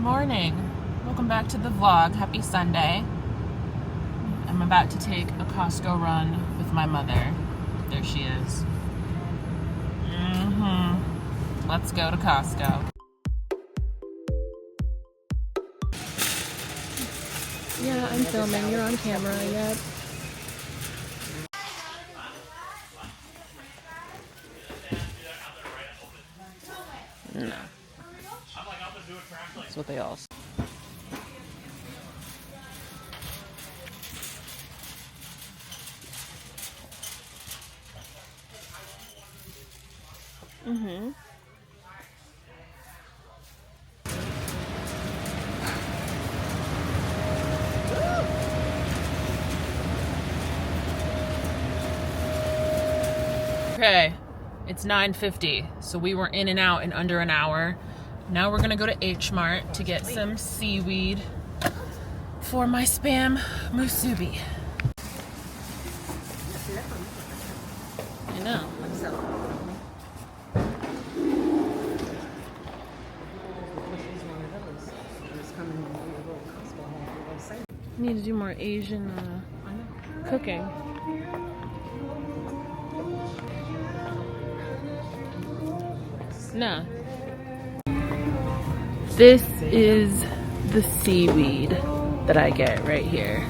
morning. Welcome back to the vlog. Happy Sunday. I'm about to take a Costco run with my mother. There she is. Let's go to Costco. Yeah, I'm filming. You're on camera. Yep. No. That's what they all say. Okay, it's 9:50, so we were in and out in under an hour. Now we're gonna go to H Mart to get some seaweed for my spam musubi. I know. I need to do more Asian cooking. No. This is the seaweed that I get right here.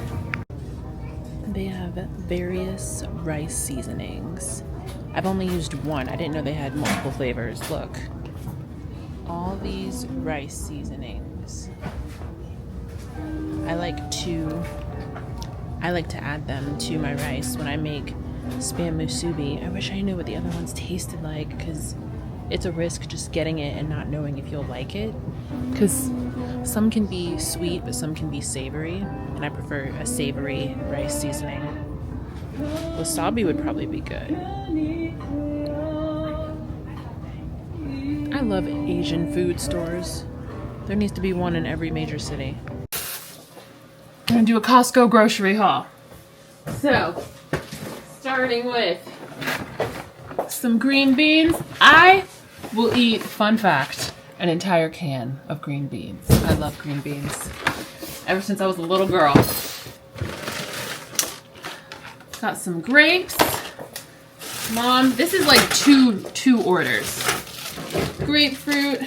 They have various rice seasonings. I've only used one. I didn't know they had multiple flavors. Look. All these rice seasonings. I like to add them to my rice when I make spam musubi. I wish I knew what the other ones tasted like, because it's a risk just getting it and not knowing if you'll like it, because some can be sweet but some can be savory, and I prefer a savory rice seasoning. Wasabi would probably be good. I love Asian food stores. There needs to be one in every major city. I'm gonna do a Costco grocery haul. So, starting with some green beans. I will eat, fun fact, an entire can of green beans. I love green beans. Ever since I was a little girl. Got some grapes. Mom, this is like two orders. Grapefruit,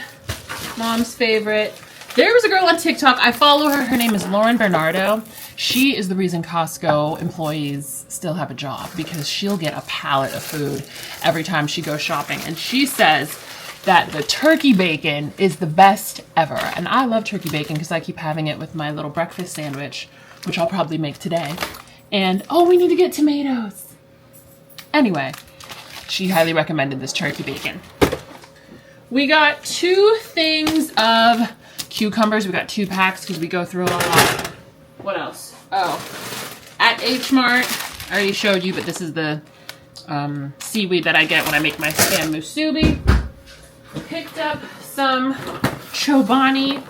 Mom's favorite. There was a girl on TikTok, I follow her, her name is Lauren Bernardo. She is the reason Costco employees still have a job, because she'll get a pallet of food every time she goes shopping. And she says that the turkey bacon is the best ever. And I love turkey bacon because I keep having it with my little breakfast sandwich, which I'll probably make today. And, oh, we need to get tomatoes. Anyway, she highly recommended this turkey bacon. We got 2 things of cucumbers. We got 2 packs because we go through a lot. What else? Oh, at H Mart, I already showed you, but this is the seaweed that I get when I make my spam musubi. Picked up some Chobani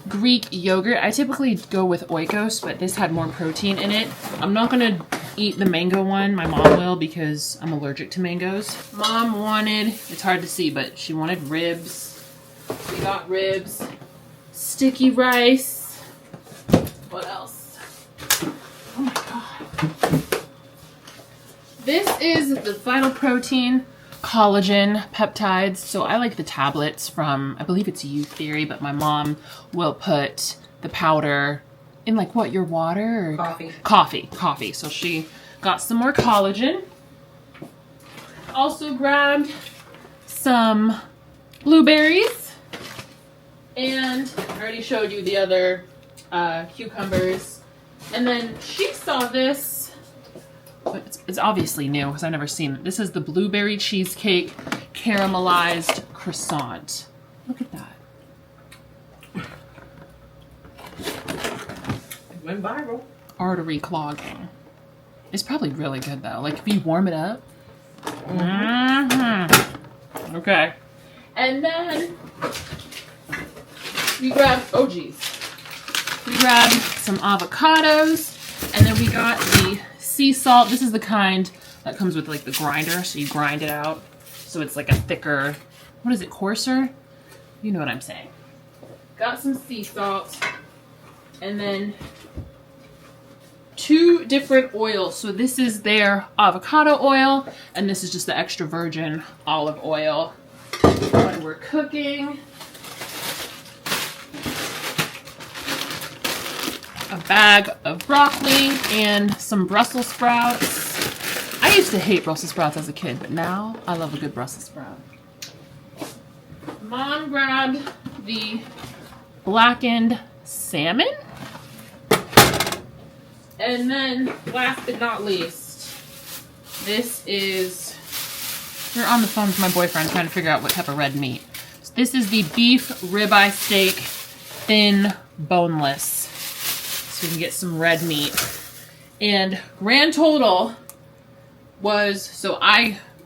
Greek yogurt. I typically go with Oikos, but this had more protein in it. I'm not gonna eat the mango one. My mom will, because I'm allergic to mangoes. Mom wanted, it's hard to see, but she wanted ribs. We got ribs. Sticky rice. What else? Oh my god. This is the Vital Protein collagen peptides. So I like the tablets from, I believe it's Youth Theory, but my mom will put the powder in, like, what, your water? Or Coffee. So she got some more collagen. Also grabbed some blueberries. And I already showed you the other cucumbers. And then she saw this, but it's obviously new because I've never seen it. This is the blueberry cheesecake caramelized croissant. Look at that. It went viral. Artery clogging. It's probably really good though. Like if you warm it up. Okay. And then we grabbed, oh geez. We grabbed some avocados, and then we got the sea salt. This is the kind that comes with like the grinder, so you grind it out. So it's like a thicker, what is it, coarser? You know what I'm saying. got some sea salt, and then 2 different oils. So this is their avocado oil, and this is just the extra virgin olive oil when we're cooking. A bag of broccoli and some Brussels sprouts. I used to hate Brussels sprouts as a kid, but now I love a good Brussels sprout. Mom grabbed the blackened salmon. And then, last but not least, this is, we're on the phone with my boyfriend trying to figure out what type of red meat. So this is the beef ribeye steak, thin, boneless. So we can get some red meat. And grand total was, so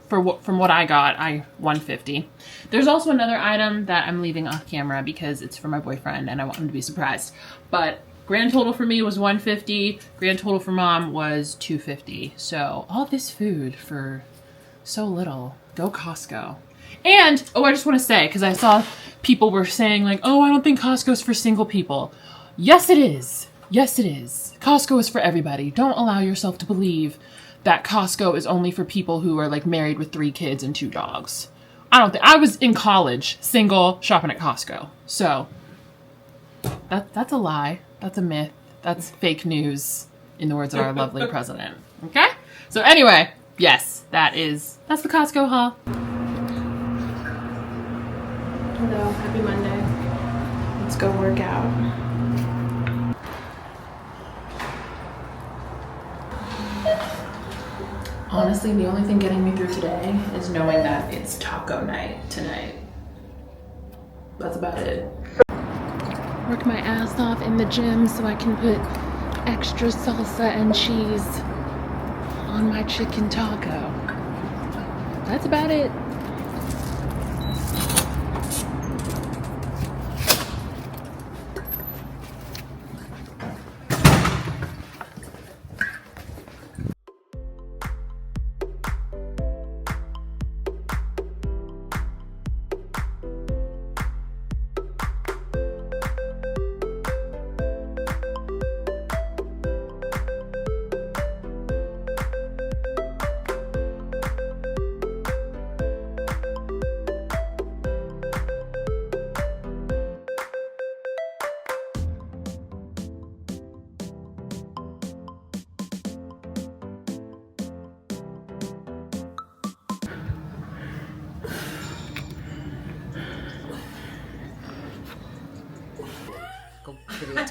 from what I got, $150. There's also another item that I'm leaving off camera because it's for my boyfriend and I want him to be surprised. But grand total for me was $150. Grand total for mom was $250. So all this food for so little. Go Costco. And, oh, I just want to say, because I saw people were saying like, oh, I don't think Costco's for single people. Yes, it is. Yes, it is. Costco is for everybody. Don't allow yourself to believe that Costco is only for people who are like married with 3 kids and 2 dogs. I was in college, single, shopping at Costco. So that's a lie. That's a myth. That's fake news, in the words of our lovely president. Okay? So anyway, yes, that's the Costco haul. Hello, happy Monday. Let's go work out. Honestly, the only thing getting me through today is knowing that it's taco night tonight. That's about it. Worked my ass off in the gym so I can put extra salsa and cheese on my chicken taco. That's about it.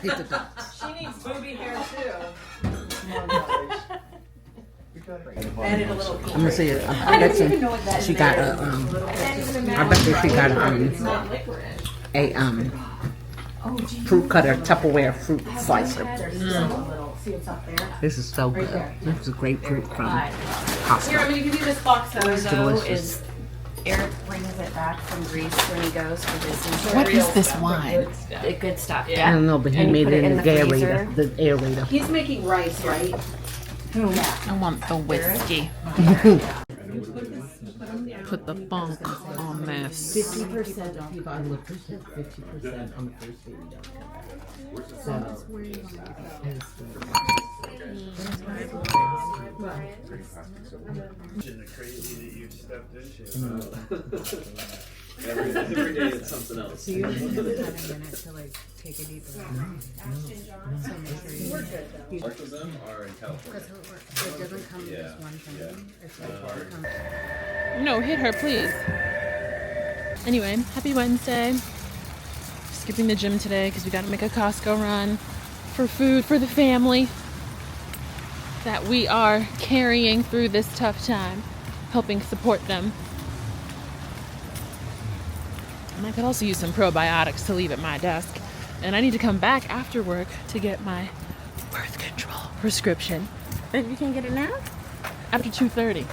She needs booby hair too. Added a little. I'm gonna say it. I bet you she got a I bet you she got a fruit cutter, Tupperware fruit slicer. This is so good. This is grapefruit from Costco. Here, I'm gonna give you this box though. Delicious. Eric brings it back from Greece when he goes for business. What is this wine? Good stuff. I Yeah. don't know, but he And you made put it in the freezer. aerator. The aerator. He's making rice, right? I want the whiskey. Put the funk on this. 50% of people on the first 50% on the first baby don't come back. Crazy that you stepped into. Every day it's something else. So you have a minute to like take a deep breath. Most of them are in California. It doesn't come Yeah. as one thing. Yeah. It's like it comes. No, hit her, please. Anyway, happy Wednesday. Skipping the gym today because we got to make a Costco run for food for the family that we are carrying through this tough time, helping support them. And I could also use some probiotics to leave at my desk. And I need to come back after work to get my birth control prescription. And you can get it now? After 2:30.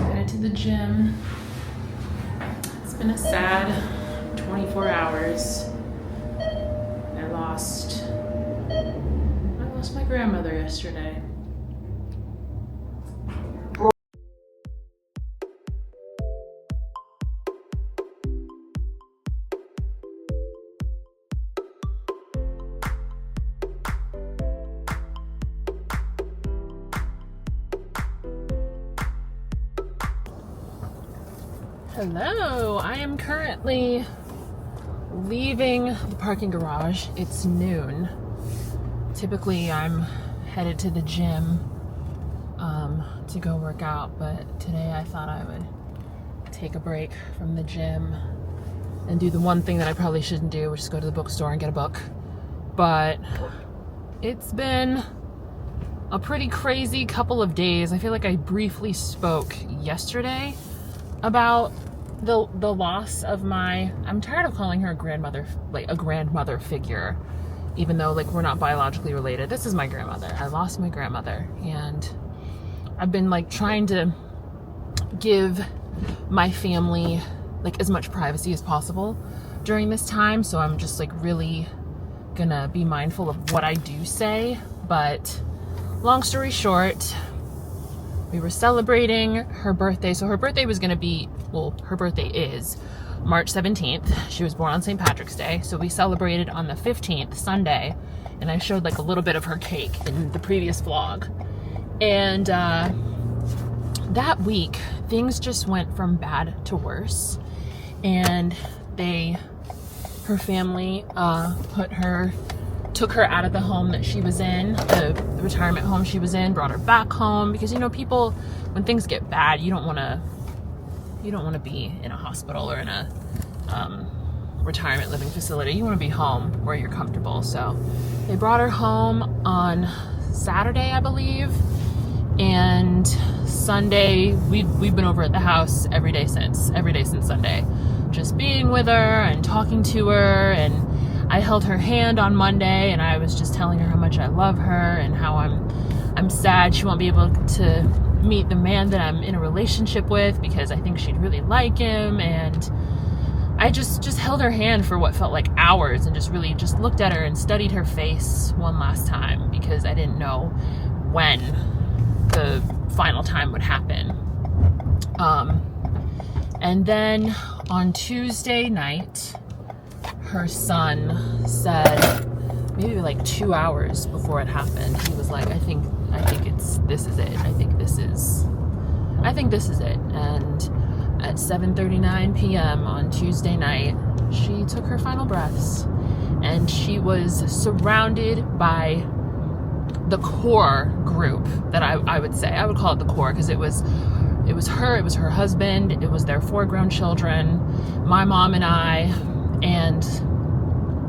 Headed to the gym. It's been a sad 24 hours. I lost my grandmother yesterday. Hello, I am currently leaving the parking garage. It's noon. Typically I'm headed to the gym to go work out, but today I thought I would take a break from the gym and do the one thing that I probably shouldn't do, which is go to the bookstore and get a book. But it's been a pretty crazy couple of days. I feel like I briefly spoke yesterday about the loss of I'm tired of calling her a grandmother, like a grandmother figure, even though like we're not biologically related. This is my grandmother. I lost my grandmother, and I've been like trying to give my family like as much privacy as possible during this time, so I'm just like really gonna be mindful of what I do say. But long story short, we were celebrating her birthday. So her birthday was gonna be, well, her birthday is March 17th. She was born on St. Patrick's Day. So we celebrated on the 15th, Sunday, and I showed like a little bit of her cake in the previous vlog. And that week, things just went from bad to worse. And her family took her out of the home that she was in, the retirement home she was in, brought her back home, because, you know, people, when things get bad, you don't want to be in a hospital or in a retirement living facility. You want to be home where you're comfortable. So they brought her home on Saturday, I believe, and Sunday we've been over at the house every day since Sunday, just being with her and talking to her. And I held her hand on Monday, and I was just telling her how much I love her and how I'm sad she won't be able to meet the man that I'm in a relationship with, because I think she'd really like him. And I just held her hand for what felt like hours and just really just looked at her and studied her face one last time, because I didn't know when the final time would happen. And then on Tuesday night, her son said, maybe like 2 hours before it happened, he was like, I think this is it. I think this is it. And at 7:39 p.m. on Tuesday night, she took her final breaths, and she was surrounded by the core group that I would say. I would call it the core, because it was her husband, it was their 4 grown children, my mom and I, and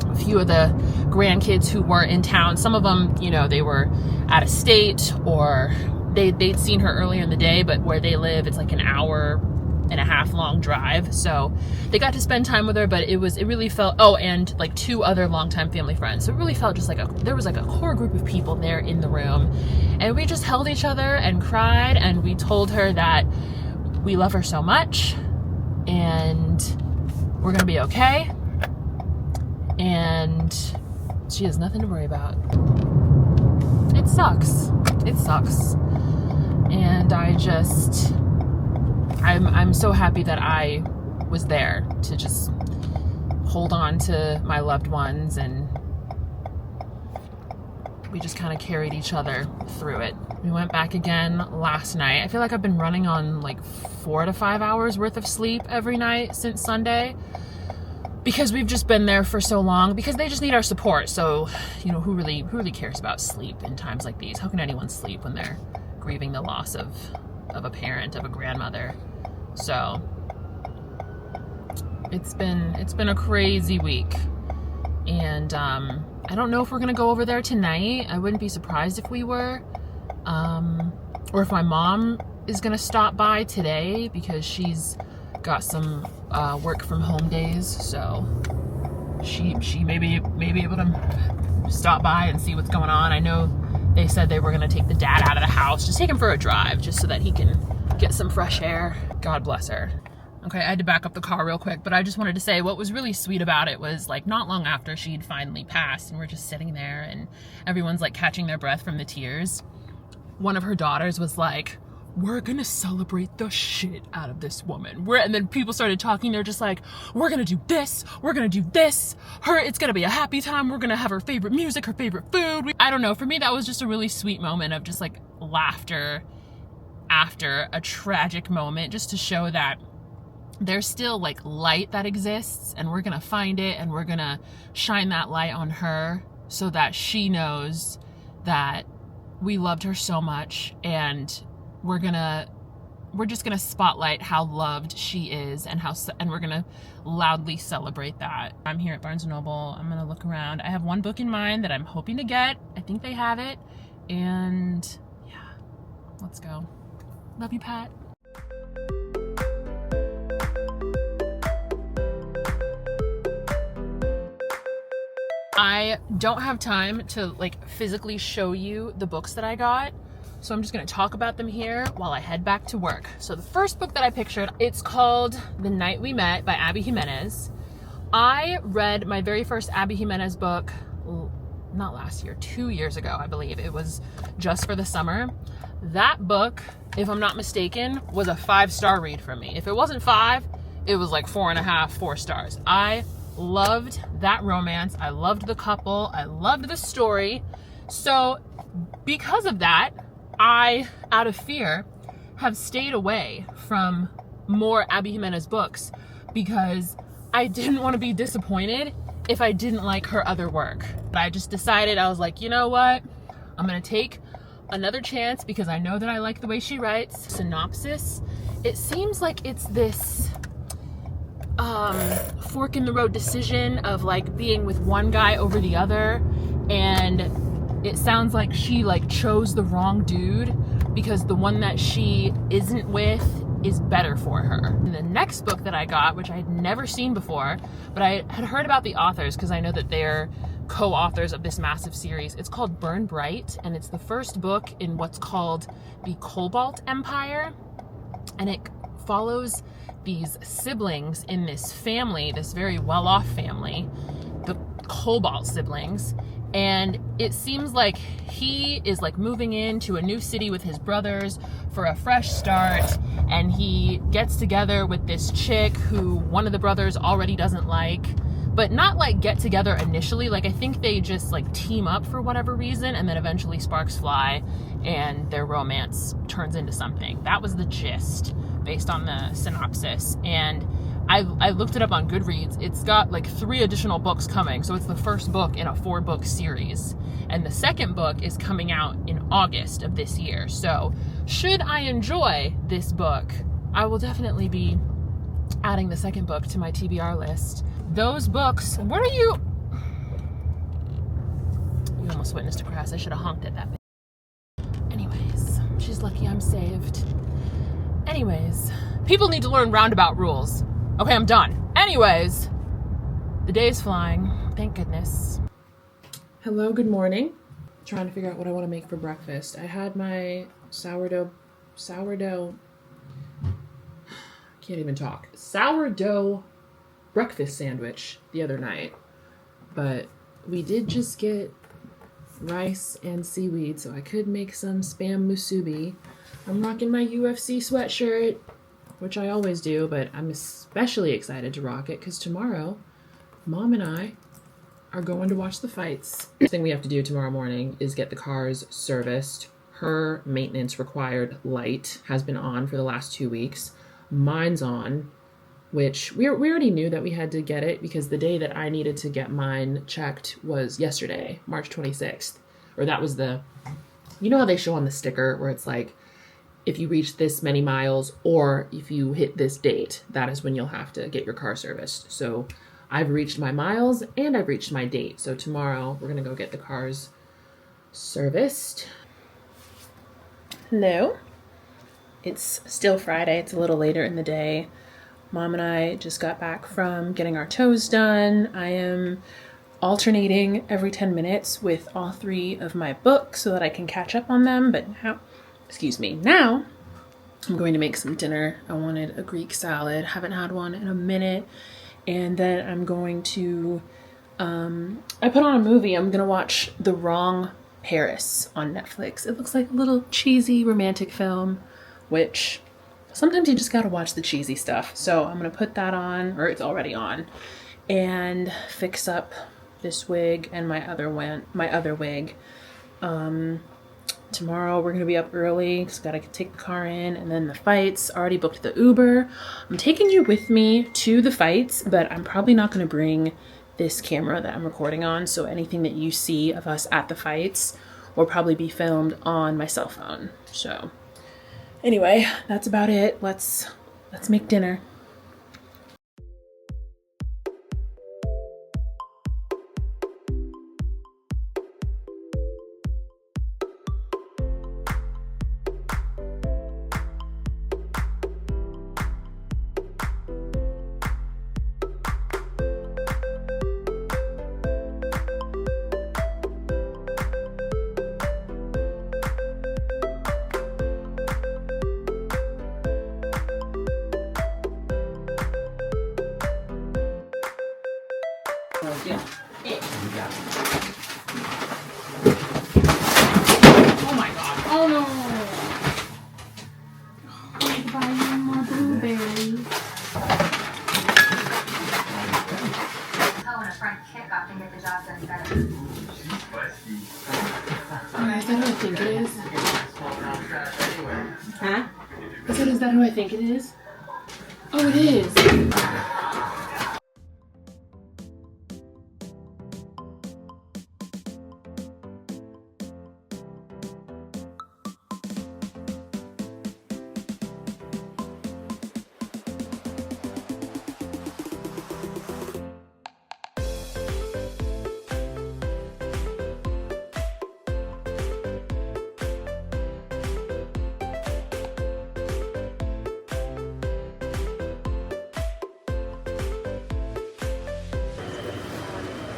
a few of the grandkids who were in town. Some of them, you know, they were out of state, or they'd seen her earlier in the day, but where they live, it's like an hour and a half long drive. So they got to spend time with her, but it really felt, and like 2 other longtime family friends. So it really felt just like there was like a core group of people there in the room. And we just held each other and cried, and we told her that we love her so much and we're gonna be okay. And she has nothing to worry about. It sucks. And I'm so happy that I was there to just hold on to my loved ones, and we just kind of carried each other through it. We went back again last night. I feel like I've been running on like 4 to 5 hours worth of sleep every night since Sunday, because we've just been there for so long, because they just need our support. So, you know, who really cares about sleep in times like these? How can anyone sleep when they're grieving the loss of a parent, of a grandmother? So it's been a crazy week, and I don't know if we're gonna go over there tonight. I wouldn't be surprised if we were, or if my mom is gonna stop by today, because she's got some work from home days, so she may be able to stop by and see what's going on. I know they said they were gonna take the dad out of the house, just take him for a drive, just so that he can get some fresh air. God bless her. Okay, I had to back up the car real quick, but I just wanted to say what was really sweet about it was, like, not long after she'd finally passed and we're just sitting there and everyone's like catching their breath from the tears, one of her daughters was like, we're gonna celebrate the shit out of this woman. And then people started talking. They're just like, we're gonna do this, we're gonna do this. It's gonna be a happy time. We're gonna have her favorite music, her favorite food. I don't know. For me, that was just a really sweet moment of just like laughter after a tragic moment, just to show that there's still like light that exists, and we're gonna find it and we're gonna shine that light on her so that she knows that we loved her so much, and we're just gonna spotlight how loved she is, and we're gonna loudly celebrate that. I'm here at Barnes & Noble. I'm gonna look around. I have one book in mind that I'm hoping to get. I think they have it, and yeah, let's go. Love you, Pat. I don't have time to like physically show you the books that I got, so I'm just gonna talk about them here while I head back to work. So the first book that I pictured, it's called The Night We Met by Abby Jimenez. I read my very first Abby Jimenez book, not last year, 2 years ago, I believe. It was just for the summer. That book, if I'm not mistaken, was a 5-star read for me. If it wasn't 5, it was like 4.5, 4 stars. I loved that romance. I loved the couple. I loved the story. So because of that, I, out of fear, have stayed away from more Abby Jimenez books because I didn't want to be disappointed if I didn't like her other work. But I just decided, I was like, you know what? I'm going to take another chance because I know that I like the way she writes. Synopsis, it seems like it's this fork in the road decision of like being with one guy over the other, and it sounds like she like chose the wrong dude because the one that she isn't with is better for her. And the next book that I got, which I had never seen before, but I had heard about the authors because I know that they're co-authors of this massive series. It's called Burn Bright, and it's the first book in what's called the Cobalt Empire, and it follows these siblings in this family, this very well-off family, the Cobalt siblings, and it seems like he is like moving into a new city with his brothers for a fresh start, and he gets together with this chick who one of the brothers already doesn't like, but not like get together initially. Like I think they just like team up for whatever reason, and then eventually sparks fly and their romance turns into something. That was the gist based on the synopsis. And I looked it up on Goodreads. It's got like 3 additional books coming. So it's the first book in a 4-book series. And the second book is coming out in August of this year. So should I enjoy this book, I will definitely be adding the second book to my TBR list. Those books, what are you? You almost witnessed a crash. I should have honked at that. Anyways, she's lucky I'm saved. Anyways, people need to learn roundabout rules. Okay, I'm done. Anyways, the day is flying. Thank goodness. Hello, good morning. Trying to figure out what I want to make for breakfast. I had my sourdough, can't even talk. Sourdough breakfast sandwich the other night, but we did just get rice and seaweed, so I could make some spam musubi. I'm rocking my UFC sweatshirt, which I always do, but I'm especially excited to rock it because tomorrow, Mom and I are going to watch the fights. The thing we have to do tomorrow morning is get the cars serviced. Her maintenance required light has been on for the last 2 weeks. Mine's on, which we already knew that we had to get it because the day that I needed to get mine checked was yesterday, March 26th. Or that was you know how they show on the sticker where it's like, if you reach this many miles or if you hit this date, that is when you'll have to get your car serviced. So I've reached my miles and I've reached my date. So tomorrow we're going to go get the cars serviced. Hello. It's still Friday. It's a little later in the day. Mom and I just got back from getting our toes done. I am alternating every 10 minutes with all 3 of my books so that I can catch up on them. But now I'm going to make some dinner. I wanted a Greek salad. Haven't had one in a minute. And then I'm going to, I put on a movie. I'm going to watch The Wrong Paris on Netflix. It looks like a little cheesy romantic film, which sometimes you just got to watch the cheesy stuff. So I'm going to put that on, or it's already on, and fix up this wig and my other wig. Tomorrow we're gonna be up early because gotta take the car in, and then the fights. Already booked the Uber. I'm taking you with me to the fights, but I'm probably not gonna bring this camera that I'm recording on, so anything that you see of us at the fights will probably be filmed on my cell phone. So anyway, that's about it. Let's make dinner. Oh my god. Oh no. Buy you more blueberries. Oh, and a front kickoff and get the job done better. Is that who I think it is? Huh? Is that who I think it is? Oh, it is.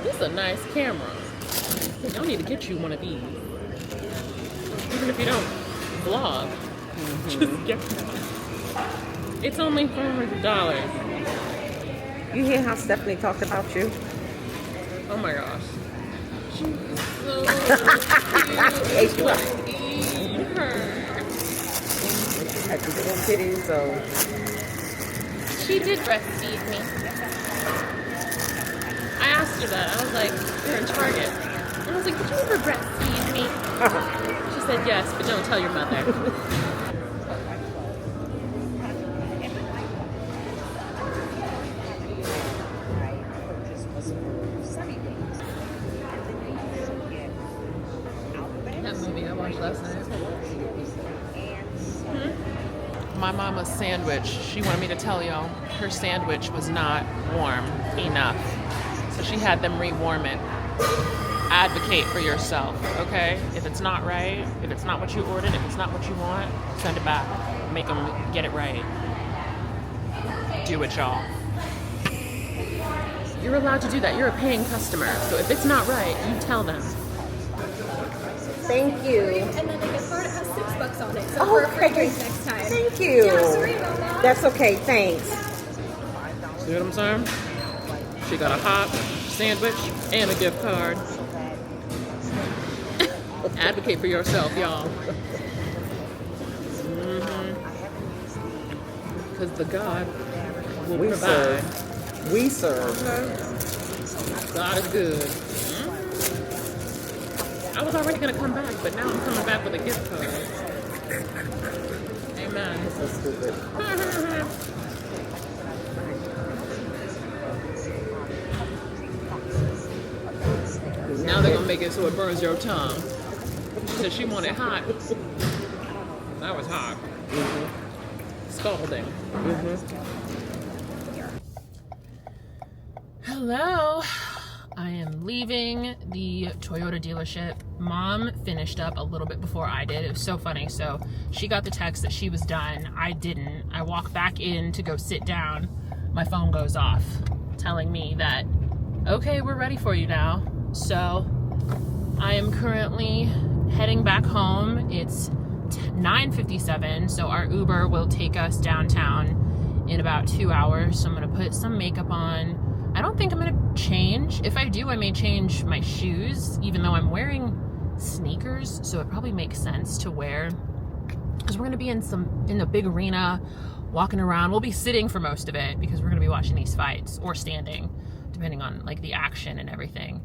This is a nice camera. Y'all need to get you one of these. Even if you don't vlog, just get one. It's only $400. You hear how Stephanie talked about you? Oh my gosh. She's so Hey, cute. I eat her. I just little titties, so. She did breastfeed me. I asked her that. I was like, you're in Target. And I was like, did you ever breastfeed me? She said yes, but don't tell your mother. That movie I watched last night. My mama's sandwich, she wanted me to tell y'all, her sandwich was not warm enough. So she had them rewarm it. Advocate for yourself, okay? If it's not right, if it's not what you ordered, if it's not what you want, send it back. Make them get it right. Do it, y'all. You're allowed to do that. You're a paying customer. So if it's not right, you tell them. Thank you. And then the gift card has $6 on it, so for a free drink next time. Thank you. Yeah, sorry about that. That's okay, thanks. See what I'm saying? She got a hot sandwich and a gift card. Advocate for yourself, y'all. Because the God will provide. We serve. God is good. I was already going to come back, but now I'm coming back with a gift card. Amen. So stupid. Now they're going to make it so it burns your tongue. She said she wanted hot. That was hot. Scalding. Hello. I am leaving the Toyota dealership. Mom finished up a little bit before I did. It was so funny. So she got the text that she was done. I didn't. I walk back in to go sit down. My phone goes off telling me that, okay, we're ready for you now. So I am currently heading back home. It's 9:57, so our Uber will take us downtown in about 2 hours. So I'm gonna put some makeup on. I don't think I'm gonna change. If I do, I may change my shoes, even though I'm wearing sneakers, so it probably makes sense to wear, because we're gonna be in a big arena, walking around. We'll be sitting for most of it because we're gonna be watching these fights, or standing, depending on like the action and everything.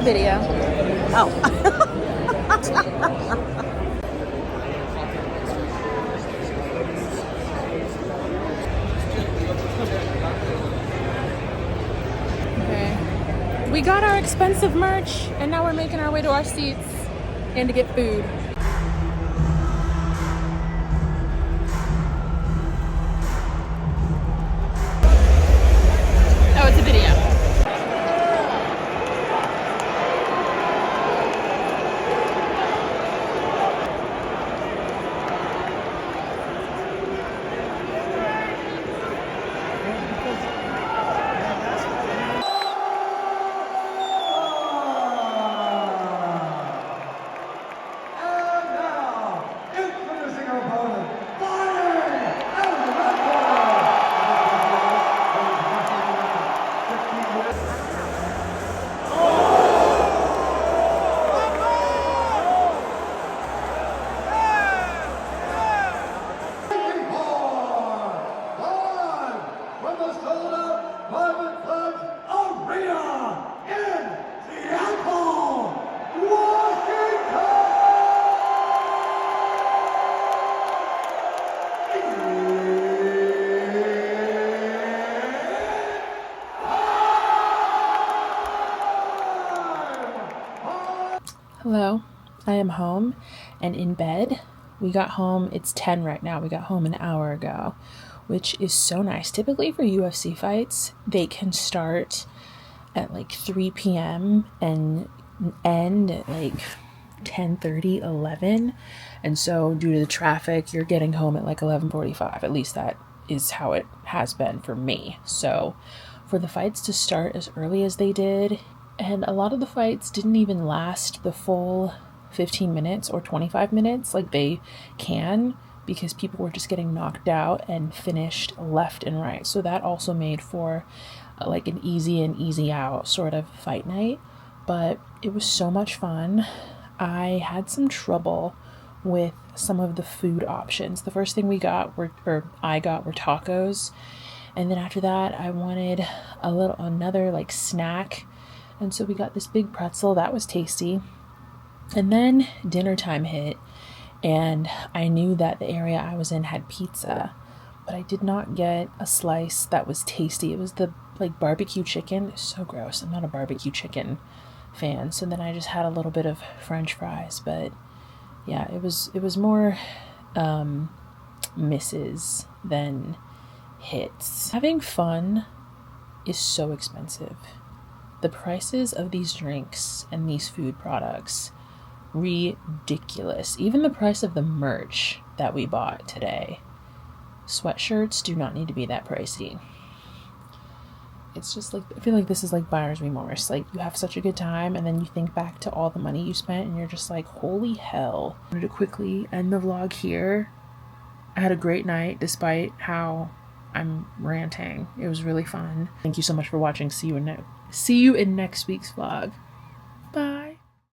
video. Oh. Okay. We got our expensive merch, and now we're making our way to our seats and to get food. Oh, it's a video. Hello, I am home and in bed. We got home, it's 10 right now. We got home an hour ago, which is so nice. Typically for UFC fights, they can start at like 3 p.m. and end at like 10:30, 11. And so due to the traffic, you're getting home at like 11:45. At least that is how it has been for me. So for the fights to start as early as they did, and a lot of the fights didn't even last the full 15 minutes or 25 minutes like they can, because people were just getting knocked out and finished left and right. So that also made for like an easy in, easy out sort of fight night. But it was so much fun. I had some trouble with some of the food options. The first thing I got were tacos. And then after that, I wanted another like snack. And so we got this big pretzel that was tasty. And then dinner time hit, and I knew that the area I was in had pizza, but I did not get a slice that was tasty. It was the like barbecue chicken. It's so gross. I'm not a barbecue chicken fan. So then I just had a little bit of French fries, but yeah, it was more misses than hits. Having fun is so expensive. The prices of these drinks and these food products, ridiculous. Even the price of the merch that we bought today. Sweatshirts do not need to be that pricey. It's just like, I feel like this is like buyer's remorse. Like, you have such a good time and then you think back to all the money you spent and you're just like, holy hell. I wanted to quickly end the vlog here. I had a great night despite how I'm ranting. It was really fun. Thank you so much for watching. See you in next week's vlog.